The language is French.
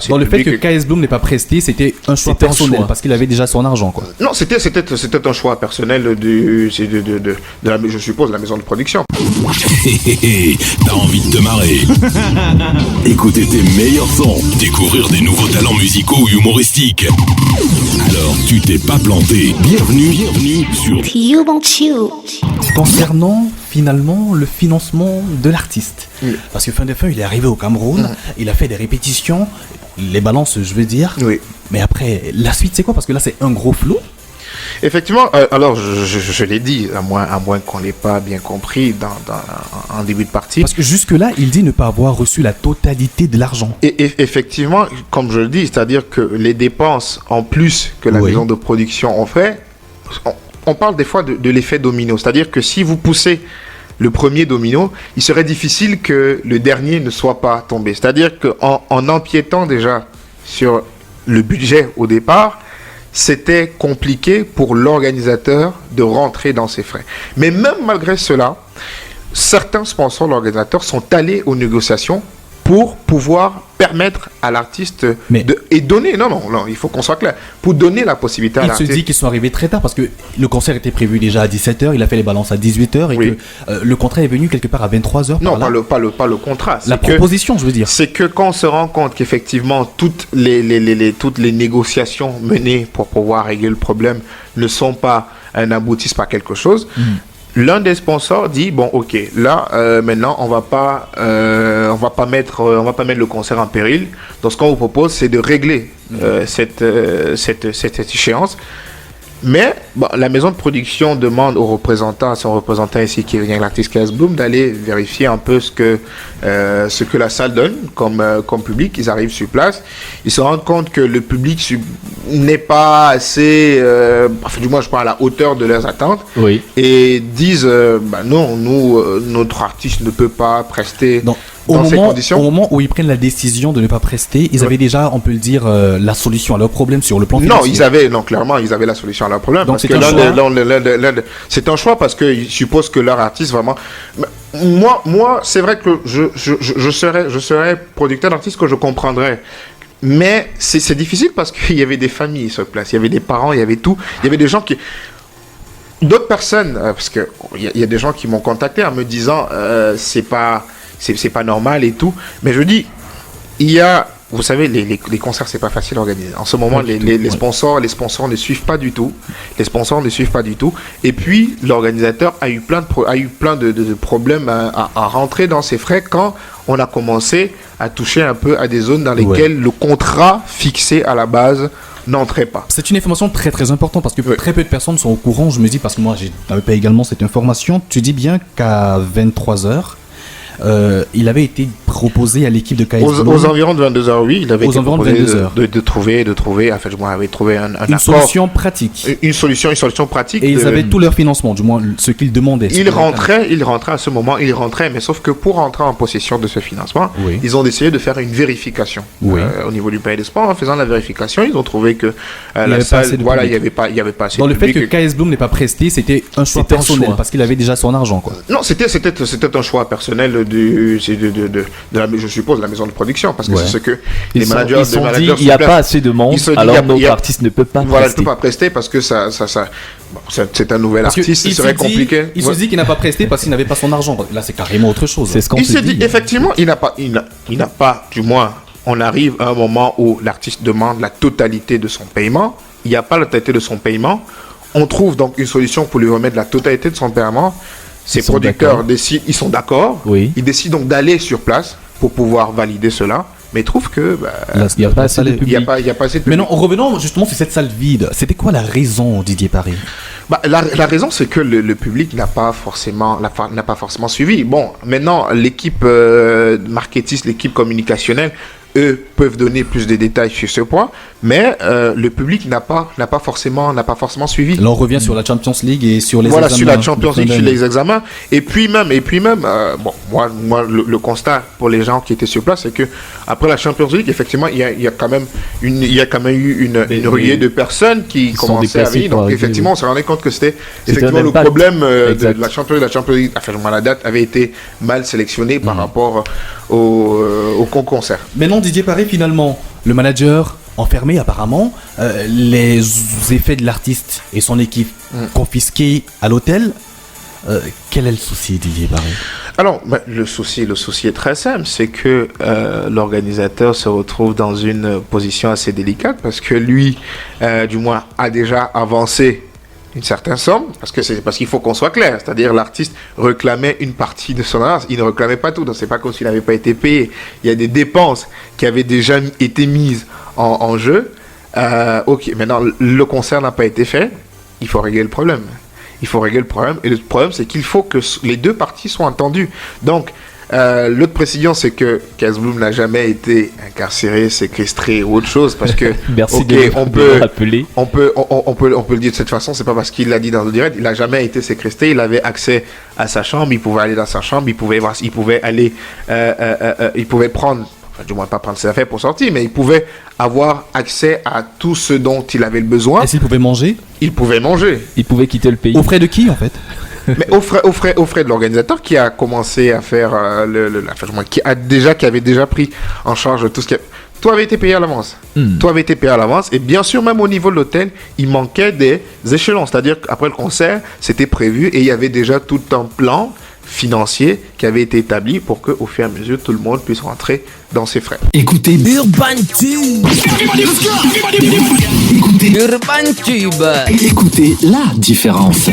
Dans le fait que KS Bloom n'ait pas presté, c'était un choix personnel parce qu'il avait déjà son argent, quoi. Non, c'était un choix personnel de la, je suppose, la maison de production. T'as envie de te marrer. Écouter tes meilleurs sons, découvrir des nouveaux talents musicaux ou humoristiques. Alors tu t'es pas planté. Bienvenue sur Concernant finalement le financement de l'artiste. Parce que fin de fin, il est arrivé au Cameroun, il a fait des répétitions, les balances, je veux dire. Oui. Mais après, la suite, c'est quoi? Parce que là, c'est un gros flou. Effectivement, alors je l'ai dit, à moins qu'on l'ait pas bien compris en début de partie. Parce que jusque-là, il dit ne pas avoir reçu la totalité de l'argent. Et effectivement, comme je le dis, c'est-à-dire que les dépenses en plus que la maison de production ont fait, on parle des fois de l'effet domino. C'est-à-dire que si vous poussez le premier domino, il serait difficile que le dernier ne soit pas tombé. C'est-à-dire qu'en empiétant déjà sur le budget au départ, c'était compliqué pour l'organisateur de rentrer dans ses frais. Mais même malgré cela, certains sponsors de l'organisateur sont allés aux négociations pour pouvoir permettre à l'artiste et donner, non, il faut qu'on soit clair, pour donner la possibilité à l'artiste. Il se dit qu'ils sont arrivés très tard parce que le concert était prévu déjà à 17h, il a fait les balances à 18h et que le contrat est venu quelque part à 23h. Non, pas le contrat. La proposition, je veux dire. C'est que quand on se rend compte qu'effectivement toutes les négociations menées pour pouvoir régler le problème n'aboutissent pas à quelque chose, l'un des sponsors dit bon ok là maintenant on va pas mettre le concert en péril. Donc ce qu'on vous propose c'est de régler cette échéance. Mais la maison de production demande à son représentant ici qui vient l'artiste KS Bloom d'aller vérifier un peu ce que la salle donne comme public. Ils arrivent sur place, ils se rendent compte que le public n'est pas assez, du moins je parle à la hauteur de leurs attentes, et disent non, notre artiste ne peut pas prester. Au moment où ils prennent la décision de ne pas prester, ils avaient déjà, on peut le dire, la solution à leur problème sur le plan financier. Clairement, ils avaient la solution à leur problème. Donc c'est un choix parce qu'ils supposent que leur artiste vraiment. Moi, c'est vrai que je serais producteur d'artiste que je comprendrais. Mais c'est difficile parce qu'il y avait des familles sur place, il y avait des parents, il y avait tout, il y avait des gens qui. D'autres personnes, parce qu'il y a des gens qui m'ont contacté en me disant c'est pas normal et tout. Mais je dis, vous savez, les concerts, c'est pas facile à organiser. En ce moment, les sponsors ne suivent pas du tout. Les sponsors ne suivent pas du tout. Et puis, l'organisateur a eu plein de problèmes à rentrer dans ses frais quand on a commencé à toucher un peu à des zones dans lesquelles le contrat fixé à la base n'entrait pas. C'est une information très très importante parce que très peu de personnes sont au courant. Je me dis, parce que moi, je n'avais pas également cette information. Tu dis bien qu'à 23h, il avait été proposé à l'équipe de KS Bloom. Aux environs de 22h, oui, il avait été proposé de trouver, en fait, je m'avais trouvé un accord. Solution pratique. Une solution pratique. Et ils avaient tout leur financement, du moins ce qu'ils demandaient. Ils rentraient à ce moment, mais sauf que pour rentrer en possession de ce financement, ils ont décidé de faire une vérification au niveau du Palais des Sports. En faisant la vérification, ils ont trouvé que la salle, il n'y avait pas assez de public. Dans le fait que KS Bloom n'ait pas presté, c'était un choix personnel parce qu'il avait déjà son argent, quoi. Non, c'était un choix personnel je suppose, la maison de production, parce que c'est ce que les managers dit, il n'y a pas assez de monde, alors notre artiste ne peut pas prester. Voilà, ne peut pas prester parce que c'est un nouvel artiste, ce serait compliqué. Il se dit qu'il n'a pas presté parce qu'il n'avait pas son argent. Là, c'est carrément autre chose. C'est ce qu'on se dit. Effectivement, il n'a pas, du moins, on arrive à un moment où l'artiste demande la totalité de son paiement. Il n'y a pas la totalité de son paiement. On trouve donc une solution pour lui remettre la totalité de son paiement. Ces producteurs décident, ils sont d'accord, ils décident donc d'aller sur place pour pouvoir valider cela, mais ils trouvent que il n'y a pas assez de public. Il n'y a pas assez de public. Mais non, revenons justement sur cette salle vide. C'était quoi la raison, Didier Paré? La raison, c'est que le public n'a pas forcément suivi. Bon, maintenant, l'équipe marketiste, l'équipe communicationnelle, eux peuvent donner plus de détails sur ce point, mais le public n'a pas forcément suivi. Là, on revient sur la Champions League et sur les examens. Voilà, sur la Champions League, sur les examens. Et puis même, moi, le constat pour les gens qui étaient sur place, c'est que après la Champions League, effectivement, il y a quand même eu une ruée de personnes qui commençaient à venir. Donc, effectivement, on se rendait compte que c'était effectivement le problème de la Champions League. Enfin, la date avait été mal sélectionnée par rapport au concert. Mais non, Didier Paré, finalement, le manager enfermé apparemment, les effets de l'artiste et son équipe confisqués à l'hôtel. Quel est le souci, Didier Barré? Alors, le souci est très simple, c'est que l'organisateur se retrouve dans une position assez délicate parce que lui, du moins, a déjà avancé une certaine somme, parce qu'il faut qu'on soit clair, c'est-à-dire l'artiste réclamait une partie de son avance, il ne réclamait pas tout, donc c'est pas comme s'il n'avait pas été payé. Il y a des dépenses qui avaient déjà été mises en jeu. Ok, maintenant le concert n'a pas été fait, il faut régler le problème. Et le problème, c'est qu'il faut que les deux parties soient entendues. Donc, l'autre précision, c'est que Kaz Bloom n'a jamais été incarcéré, séquestré ou autre chose, parce que merci de le rappeler. On peut le dire de cette façon. C'est pas parce qu'il l'a dit dans le direct. Il n'a jamais été séquestré. Il avait accès à sa chambre. Il pouvait aller dans sa chambre. Il pouvait prendre. Enfin, du moins pas prendre ses affaires pour sortir, mais il pouvait avoir accès à tout ce dont il avait le besoin. Est-ce qu'il pouvait manger? Il pouvait manger. Il pouvait quitter le pays. Aux frais de qui, en fait? Mais aux frais de l'organisateur qui a commencé à faire qui avait déjà pris en charge tout ce qui a... Tout avait été payé à l'avance. Tout avait été payé à l'avance. Et bien sûr, même au niveau de l'hôtel, il manquait des échelons. C'est-à-dire qu'après le concert, c'était prévu et il y avait déjà tout un plan financier qui avait été établi pour que, au fur et à mesure, tout le monde puisse rentrer dans ses frais. Écoutez Urban Tube. Écoutez Urban Tube. Écoutez la différence.